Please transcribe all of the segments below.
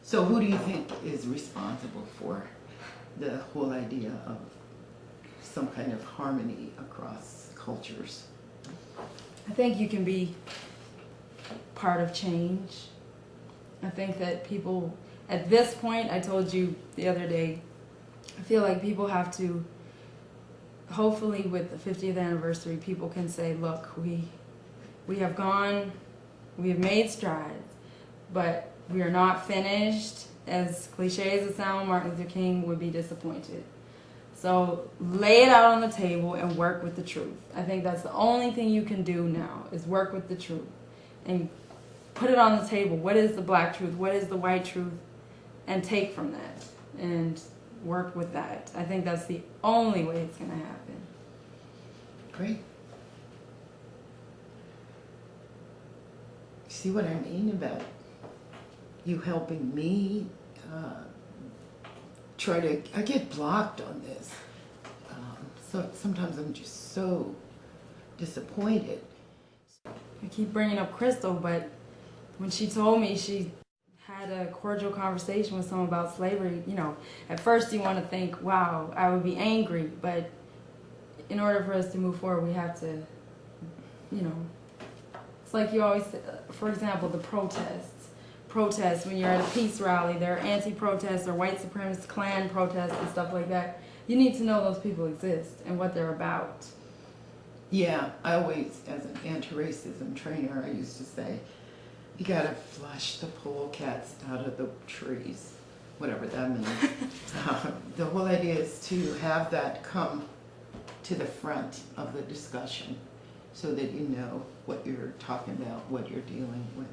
So who do you think is responsible for the whole idea of some kind of harmony across cultures? I think you can be part of change. I think that people, at this point, I told you the other day, I feel like people have to, hopefully with the 50th anniversary, people can say, look, we have gone, we have made strides, but we are not finished. As cliche as it sounds, Martin Luther King would be disappointed. So lay it out on the table and work with the truth. I think that's the only thing you can do now, is work with the truth. And put it on the table. What is the black truth? What is the white truth? And take from that. And work with that. I think that's the only way it's going to happen. Great. See what I mean about you helping me I get blocked on this. So sometimes I'm just so disappointed. I keep bringing up Crystal, but when she told me she had a cordial conversation with someone about slavery, you know, at first you want to think, wow, I would be angry, but in order for us to move forward, we have to, you know, it's like you always, for example, the protests, when you're at a peace rally, there are anti-protests or white supremacist Klan protests and stuff like that. You need to know those people exist and what they're about. Yeah, I always, as an anti-racism trainer, I used to say, you gotta flush the polecats out of the trees, whatever that means. The whole idea is to have that come to the front of the discussion so that you know what you're talking about, what you're dealing with.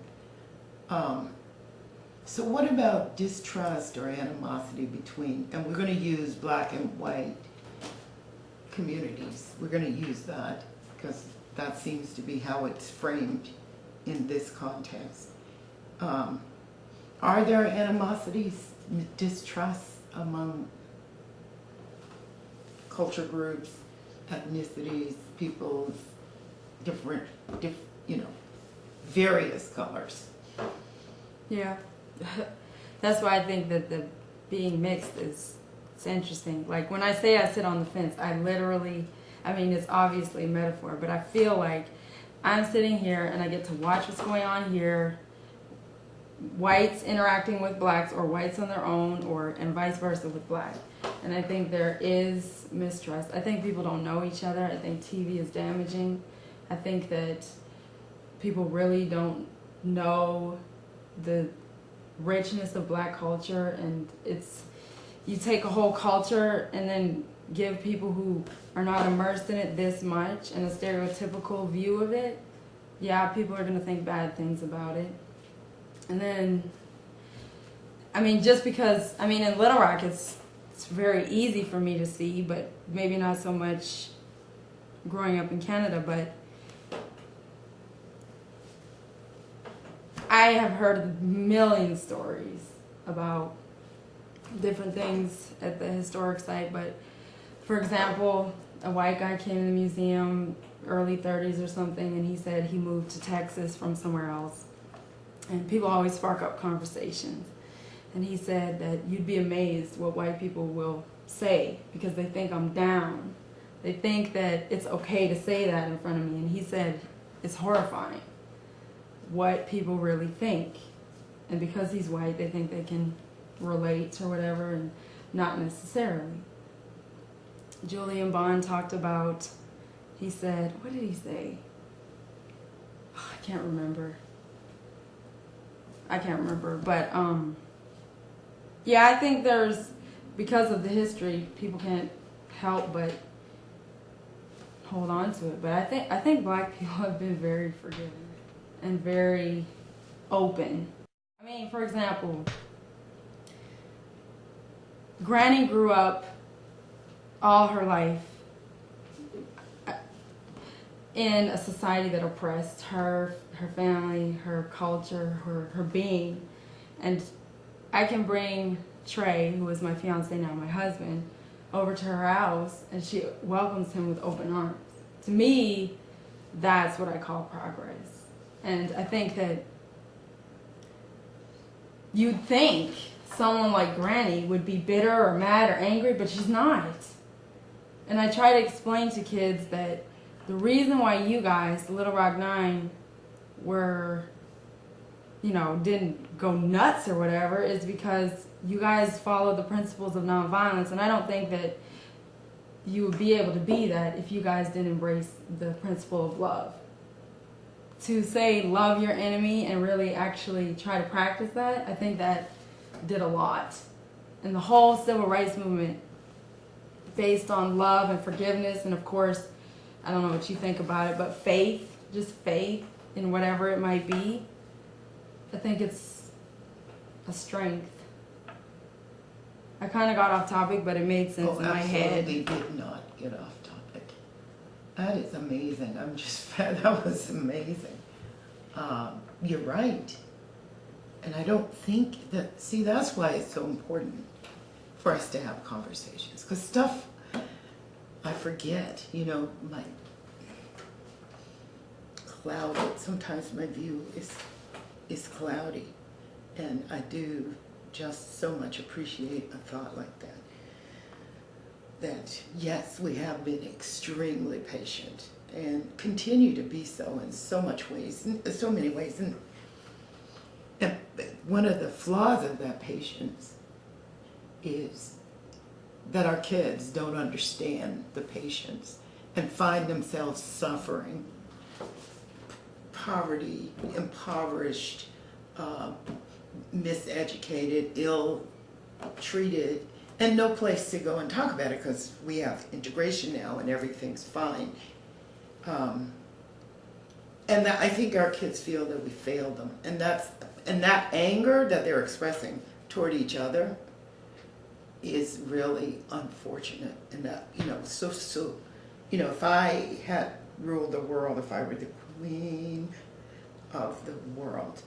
So what about distrust or animosity between, and we're going to use black and white communities. We're going to use that because that seems to be how it's framed in this context. Are there animosities, distrust among culture groups, ethnicities, peoples, different, you know, various colors? Yeah, that's why I think that the being mixed is, it's interesting. Like when I say I sit on the fence, I literally, I mean, it's obviously a metaphor, but I feel like I'm sitting here and I get to watch what's going on here, whites interacting with blacks or whites on their own, and vice versa with black. And I think there is mistrust. I think people don't know each other. I think TV is damaging. I think that people really don't know the richness of black culture, and it's, you take a whole culture and then give people who are not immersed in it this much and a stereotypical view of it, yeah, people are going to think bad things about it. And then, I mean, just because, I mean, in Little Rock, it's very easy for me to see, but maybe not so much growing up in Canada, but I have heard a million stories about different things at the historic site, but for example, a white guy came in the museum, early 30s or something, and he said he moved to Texas from somewhere else. And people always spark up conversations. And he said that you'd be amazed what white people will say because they think I'm down. They think that it's okay to say that in front of me. And he said it's horrifying what people really think. And because he's white, they think they can relate or whatever, and not necessarily. Julian Bond talked about, he said, what did he say? Oh, I can't remember, but yeah, I think there's, because of the history, people can't help but hold on to it. But I think black people have been very forgiving and very open. I mean, for example, Granny grew up all her life in a society that oppressed her, her family, her culture, her being. And I can bring Trey, who is my fiance now, my husband, over to her house, and she welcomes him with open arms. To me, that's what I call progress. And I think that you'd think someone like Granny would be bitter or mad or angry, but she's not. And I try to explain to kids that the reason why you guys, the Little Rock Nine, were, didn't go nuts or whatever is because you guys follow the principles of nonviolence. And I don't think that you would be able to be that if you guys didn't embrace the principle of love. To say love your enemy and really actually try to practice that, I think that did a lot. And the whole civil rights movement based on love and forgiveness, and of course, I don't know what you think about it, but faith, just faith in whatever it might be, I think it's a strength. I kind of got off topic, but it made sense in my head. Absolutely did not get off topic. That is amazing. That was amazing. You're right. And I don't think that, that's why it's so important for us to have conversations. Because stuff I forget, like clouded. Sometimes my view is cloudy. And I do just so much appreciate a thought like that. That yes, we have been extremely patient and continue to be so in so many ways. And one of the flaws of that patience is that our kids don't understand the patience and find themselves suffering poverty, impoverished, miseducated, ill-treated, and no place to go and talk about it because we have integration now and everything's fine. And I think our kids feel that we failed them, and that anger that they're expressing toward each other is really unfortunate. And that if I had ruled the world, if I were the queen of the world,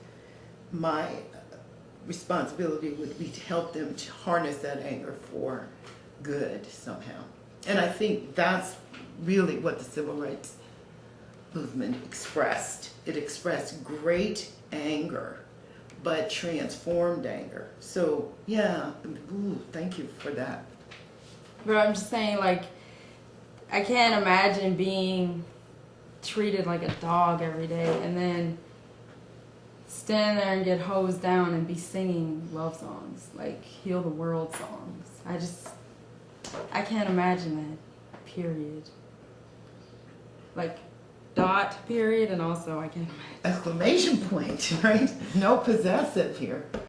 my responsibility would be to help them to harness that anger for good somehow. And I think that's really what the civil rights movement expressed. It expressed great anger, but transformed anger. So yeah, thank you for that. But I'm just saying, like, I can't imagine being treated like a dog every day and then stand there and get hosed down and be singing love songs, like Heal the World songs. I can't imagine that, period. Like, dot, period, and also I can't imagine. Exclamation point, right? No possessive here.